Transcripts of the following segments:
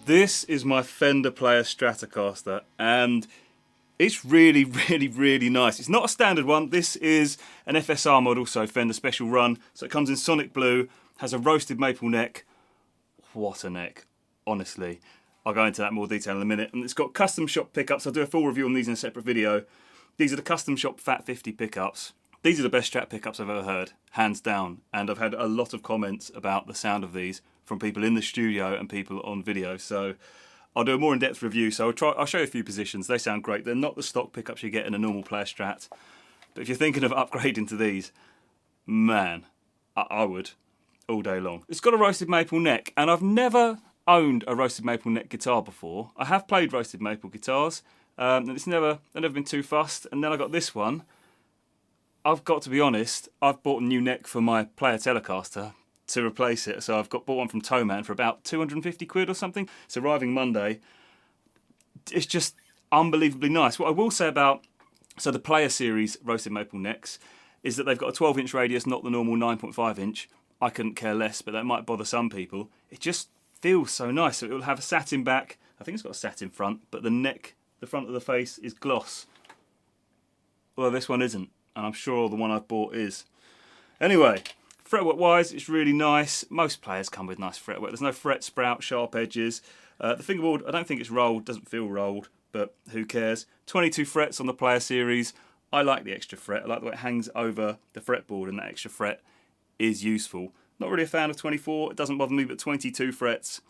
This is my Fender Player Stratocaster, and it's really, really nice. It's not a standard one. This is an FSR model, so Fender Special Run. So it comes in sonic blue, has a roasted maple neck. What a neck, honestly. I'll go into that in more detail in a minute. And it's got custom shop pickups. I'll do a full review on these in a separate video. These are the custom shop Fat 50 pickups. These are the best Strat pickups I've ever heard, hands down. And I've had a lot of comments about the sound of these from people in the studio and people on video. So I'll do a more in-depth review. So I'll show you a few positions. They sound great. They're not the stock pickups you get in a normal Player Strat. But if you're thinking of upgrading to these, man, I would all day long. It's got a roasted maple neck, and I've never owned a roasted maple neck guitar before. I have played roasted maple guitars, and I've never been too fussed. And then I got this one. I've got to be honest, I've bought a new neck for my Player Telecaster to replace it. So I've bought one from Toman for about 250 quid or something. It's arriving Monday. It's just unbelievably nice. What I will say about the Player Series roasted maple necks is that they've got a 12-inch radius, not the normal 9.5-inch. I couldn't care less, but that might bother some people. It just feels so nice. So it will have a satin back. I think it's got a satin front, but the neck, the front of the face is gloss. Well, this one isn't. And I'm sure the one I've bought is. Anyway, fretwork wise, it's really nice. Most players come with nice fretwork. There's no fret sprout, sharp edges. The fingerboard, I don't think it's rolled, doesn't feel rolled, but who cares. 22 frets on the Player Series. I like the extra fret. I like the way it hangs over the fretboard, and that extra fret is useful. Not really a fan of 24, it doesn't bother me, but 22 frets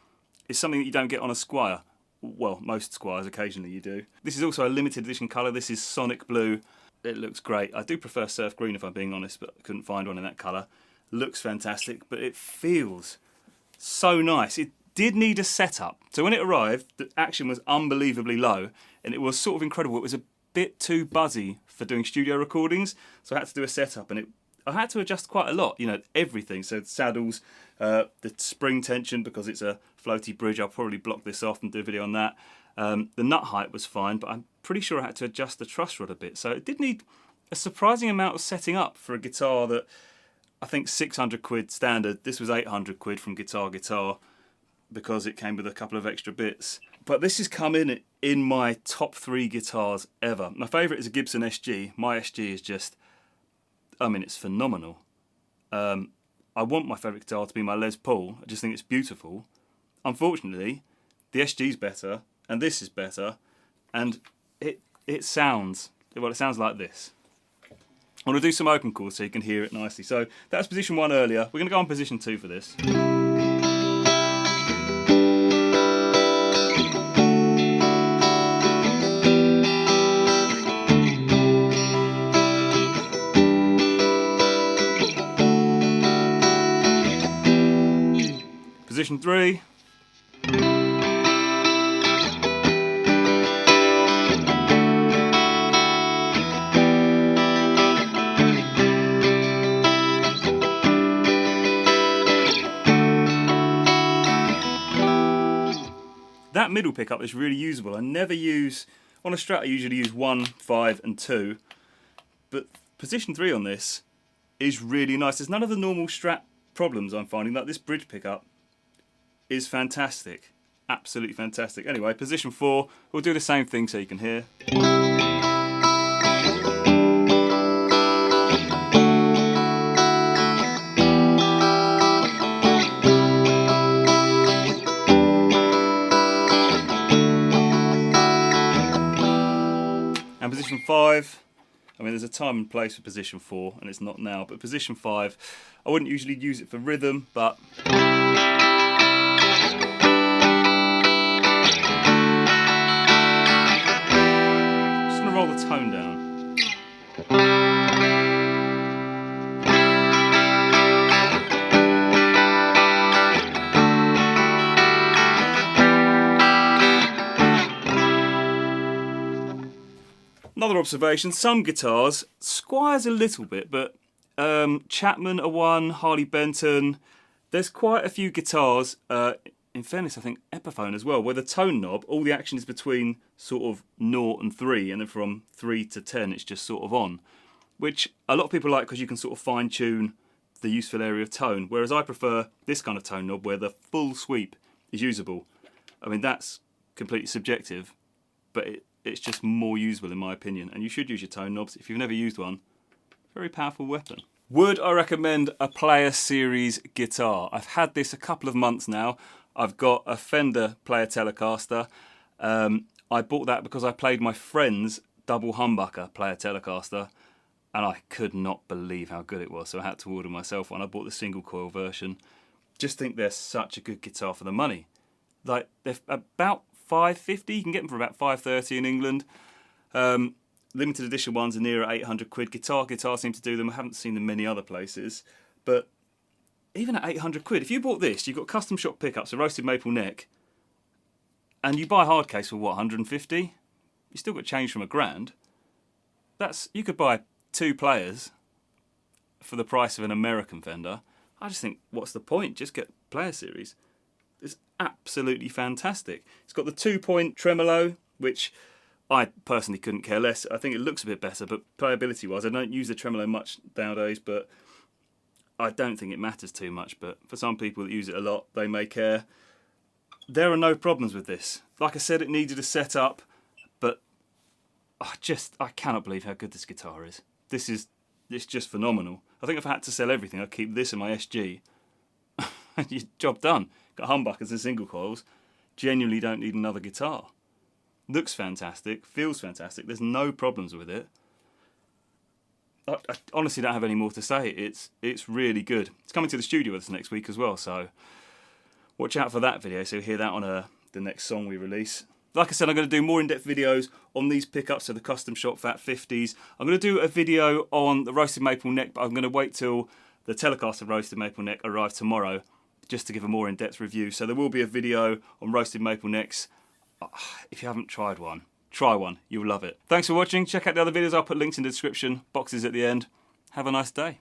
is something that you don't get on a Squire. Well, most Squires, occasionally you do. This is also a limited edition colour. This is Sonic Blue. It looks great. I do prefer surf green if I'm being honest, but I couldn't find one in that colour. Looks fantastic, but it feels so nice. It did need a setup. So when it arrived, the action was unbelievably low, and it was sort of incredible. It was a bit too buzzy for doing studio recordings, so I had to do a setup, and I had to adjust quite a lot, you know, everything. So the saddles, the spring tension, because it's a floaty bridge, I'll probably block this off and do a video on that. The nut height was fine, but I'm pretty sure I had to adjust the truss rod a bit. So it did need a surprising amount of setting up for a guitar that I think 600 quid standard. This was 800 quid from Guitar because it came with a couple of extra bits. But this has come in my top 3 guitars ever. My favourite is a Gibson SG. My SG is just, I mean, it's phenomenal. I want my favourite guitar to be my Les Paul. I just think it's beautiful. Unfortunately, the SG's better, and this is better, and it sounds, well, it sounds like this. I want to do some open chords so you can hear it nicely. So that's position 1 earlier. We're going to go on position 2 for this. Position 3. That middle pickup is really usable. I never use, on a Strat I usually use 1, 5 and 2, but position 3 on this is really nice. There's none of the normal Strat problems I'm finding. Like this bridge pickup is fantastic, absolutely fantastic. Anyway, position 4, we'll do the same thing so you can hear. And position 5, I mean there's a time and place for position 4 and it's not now, but position 5, I wouldn't usually use it for rhythm, but just going to roll the tone down. Another observation, some guitars, Squires a little bit, but Chapman are one, Harley Benton, there's quite a few guitars, in fairness I think Epiphone as well, where the tone knob, all the action is between sort of 0 and 3, and then from 3 to 10 it's just sort of on, which a lot of people like because you can sort of fine tune the useful area of tone, whereas I prefer this kind of tone knob where the full sweep is usable. I mean, that's completely subjective, but it's just more usable in my opinion. And you should use your tone knobs. If you've never used one, very powerful weapon. Would I recommend a Player Series guitar? I've had this a couple of months now. I've got a Fender Player Telecaster. I bought that because I played my friend's double humbucker Player Telecaster, and I could not believe how good it was, so I had to order myself one. I bought the single coil version. Just think they're such a good guitar for the money. Like, they're about $550. You can get them for about $530 in England. Limited edition ones are near £800. Guitar seem to do them. I haven't seen them many other places, but even at £800, if you bought this, you've got custom shop pickups, a roasted maple neck, and you buy a hard case for what, 150? You still got change from £1,000. You could buy 2 players for the price of an American Fender. I just think, what's the point? Just get Player Series. It's absolutely fantastic. It's got the 2-point tremolo, which I personally couldn't care less. I think it looks a bit better, but playability-wise, I don't use the tremolo much nowadays, but I don't think it matters too much. But for some people that use it a lot, they may care. There are no problems with this. Like I said, it needed a setup, but I cannot believe how good this guitar is. It's just phenomenal. I think if I had to sell everything, I'd keep this and my SG. Job done. Got humbuckers and single coils. Genuinely don't need another guitar. Looks fantastic, feels fantastic. There's no problems with it. I honestly don't have any more to say. It's really good. It's coming to the studio with us next week as well, so watch out for that video. So you'll hear that on the next song we release. Like I said, I'm going to do more in-depth videos on these pickups, so the custom shop Fat 50s. I'm going to do a video on the roasted maple neck, but I'm going to wait till the Telecaster roasted maple neck arrives tomorrow just to give a more in-depth review. So there will be a video on roasted maple necks. If you haven't tried one, try one. You'll love it. Thanks for watching. Check out the other videos. I'll put links in the description, boxes at the end. Have a nice day.